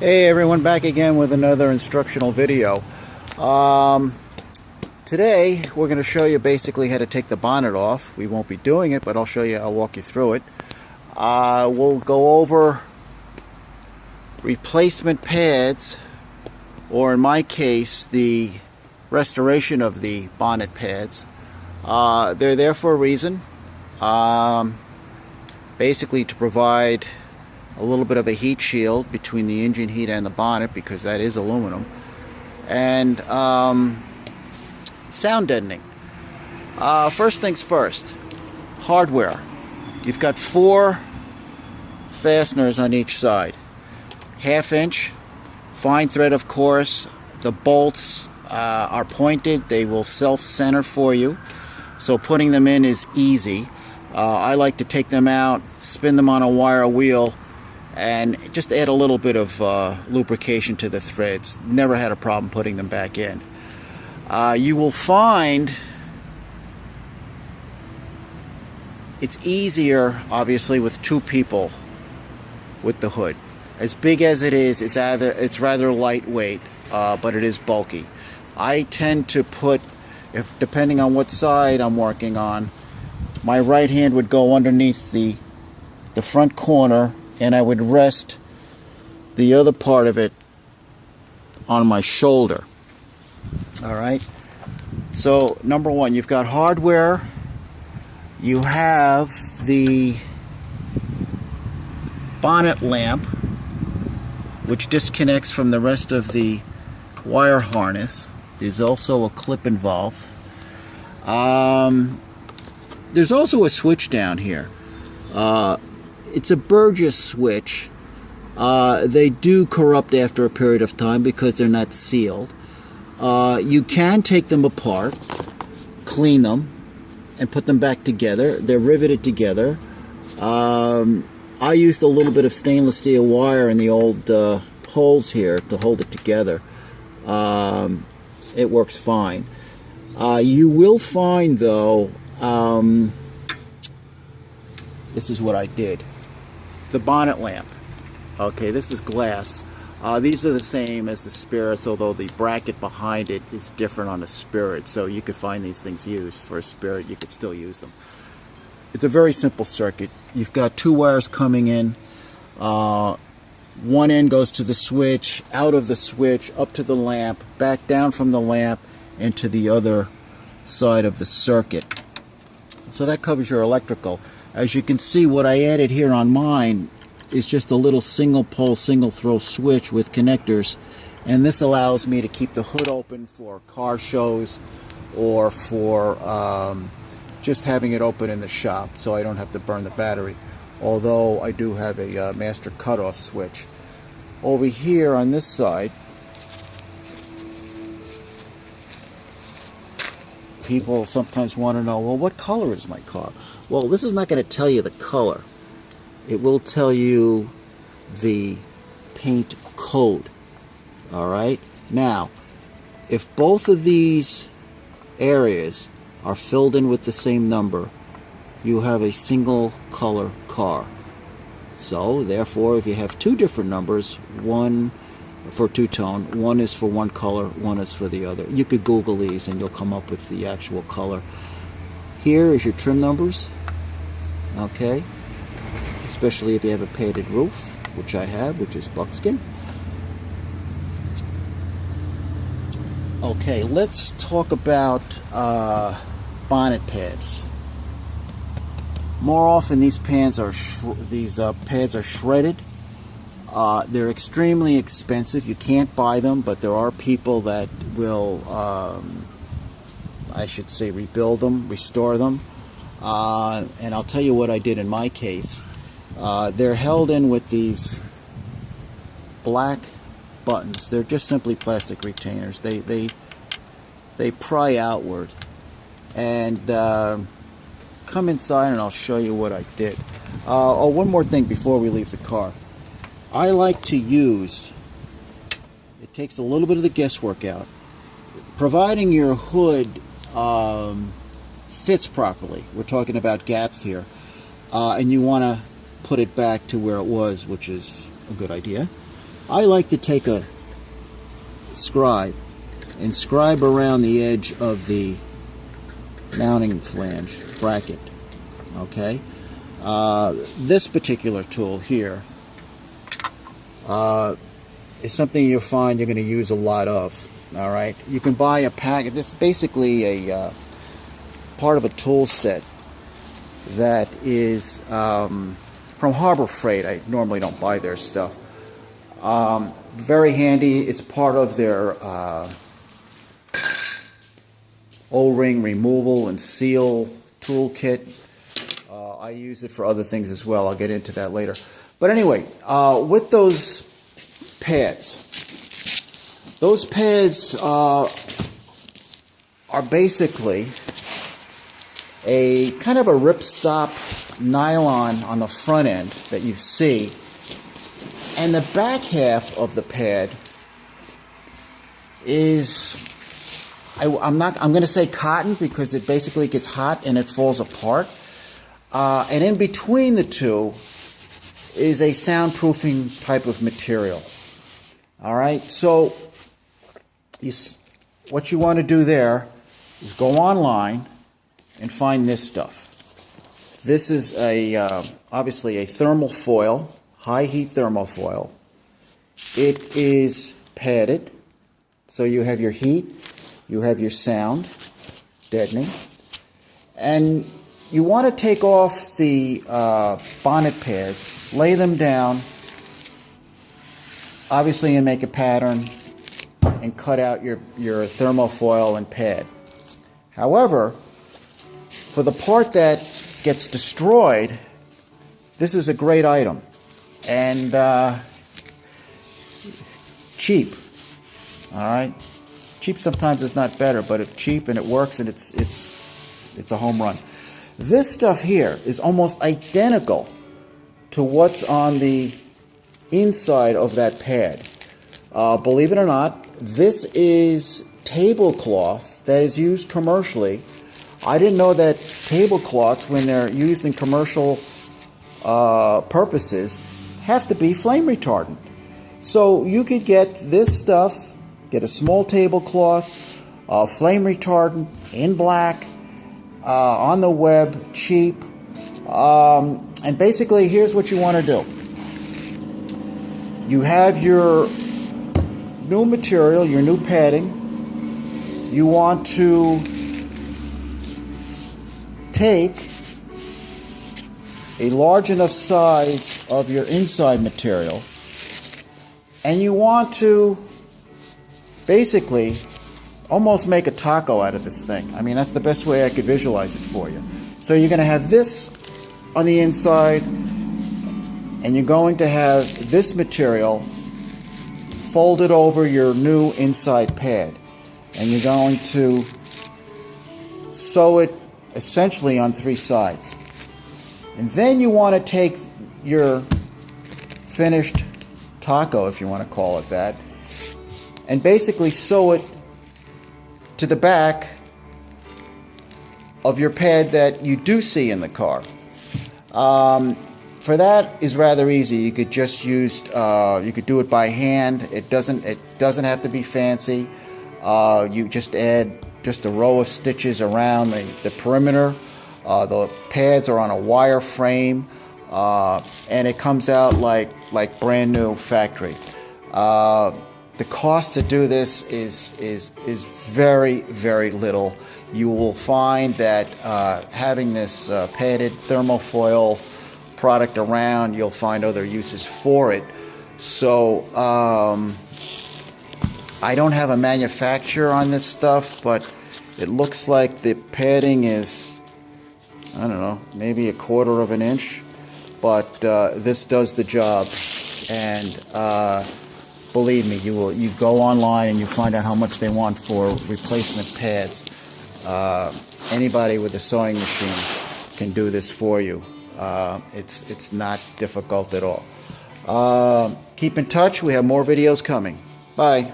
Hey everyone, back again with another instructional video. Today we're going to show you basically how to take the bonnet off. We won't be doing it, but I'll walk you through it. We'll go over replacement pads, or in my case the restoration of the bonnet pads. They're there for a reason, basically to provide a little bit of a heat shield between the engine heat and the bonnet, because that is aluminum, and sound deadening. First things first, hardware. You've got 4 fasteners on each side, 1/2 inch, fine thread of course. The bolts are pointed, they will self-center for you, so putting them in is easy. I like to take them out, spin them on a wire wheel, and just add a little bit of lubrication to the threads. Never had a problem putting them back in. You will find it's easier, obviously, with 2 people with the hood. As big as it is, it's rather lightweight, but it is bulky. I tend to put, depending on what side I'm working on, my right hand would go underneath the front corner, and I would rest the other part of it on my shoulder. Alright, so number 1, you've got hardware. You have the bonnet lamp, which disconnects from the rest of the wire harness. There's also a clip involved. There's also a switch down here. It's a Burgess switch. They do corrupt after a period of time because they're not sealed. You can take them apart, clean them, and put them back together. They're riveted together. I used a little bit of stainless steel wire in the old holes here to hold it together. It works fine. You will find, though, this is what I did. The bonnet lamp. Okay, this is glass. These are the same as the Spirits, although the bracket behind it is different on a Spirit. So you could find these things used for a Spirit. You could still use them. It's a very simple circuit. You've got 2 wires coming in. One end goes to the switch, out of the switch, up to the lamp, back down from the lamp, into the other side of the circuit. So that covers your electrical. As you can see, what I added here on mine is just a little single pole, single throw switch with connectors, and this allows me to keep the hood open for car shows or for just having it open in the shop, so I don't have to burn the battery, although I do have a master cutoff switch. Over here on this side, people sometimes want to know, well, what color is my car? Well, this is not going to tell you the color. It will tell you the paint code. Alright? Now, if both of these areas are filled in with the same number, you have a single color car. So, therefore, if you have 2 different numbers, one for two-tone, one is for one color, one is for the other. You could Google these and you'll come up with the actual color. Here is your trim numbers, okay, especially if you have a painted roof, which I have, which is buckskin. Okay, let's talk about bonnet pads. More often these pads are shredded. They're extremely expensive. You can't buy them, but there are people that will, I should say, rebuild them, restore them. And I'll tell you what I did in my case. They're held in with these black buttons. They're just simply plastic retainers. They pry outward. And come inside and I'll show you what I did. Oh, one more thing before we leave the car. I like to use, it takes a little bit of the guesswork out, providing your hood fits properly. We're talking about gaps here, and you want to put it back to where it was, which is a good idea. I like to take a scribe and scribe around the edge of the mounting flange bracket. Okay, this particular tool here is something you'll find you're going to use a lot of. All right, you can buy a pack. This is basically a part of a tool set that is from Harbor Freight. I normally don't buy their stuff. Very handy. It's part of their O-ring removal and seal toolkit. I use it for other things as well. I'll get into that later. But anyway, with those pads are basically a kind of a ripstop nylon on the front end that you see, and the back half of the pad is I'm going to say cotton, because it basically gets hot and it falls apart, and in between the two is a soundproofing type of material. All right, so what you want to do there is go online and find this stuff. This is obviously a thermal foil, high heat thermal foil. It is padded, so you have your heat, you have your sound deadening, and you want to take off the bonnet pads, lay them down, obviously, and make a pattern and cut out your thermofoil and pad. However, for the part that gets destroyed, this is a great item, and cheap. All right, cheap sometimes is not better, but it's cheap and it works, and it's a home run. This stuff here is almost identical to what's on the inside of that pad. Believe it or not, this is tablecloth that is used commercially. I didn't know that tablecloths, when they're used in commercial purposes, have to be flame retardant. So you could get this stuff, get a small tablecloth, flame retardant in black, on the web, cheap, and basically here's what you want to do. You have your new material, your new padding. You want to take a large enough size of your inside material, and you want to basically almost make a taco out of this thing. I mean, that's the best way I could visualize it for you. So you're going to have this on the inside, and you're going to have this material folded over your new inside pad, and you're going to sew it essentially on three sides. And then you want to take your finished taco, if you want to call it that, and basically sew it to the back of your pad that you do see in the car. For that is rather easy. You could just use, you could do it by hand. It doesn't have to be fancy. You just add just a row of stitches around the perimeter. The pads are on a wire frame, and it comes out like brand new factory. The cost to do this is very, very little. You will find that having this padded thermofoil product around, you'll find other uses for it. So I don't have a manufacturer on this stuff, but it looks like the padding is, I don't know, maybe 1/4 of an inch, but this does the job. And believe me, you go online and you find out how much they want for replacement pads. Anybody with a sewing machine can do this for you. It's not difficult at all. Keep in touch. We have more videos coming. Bye.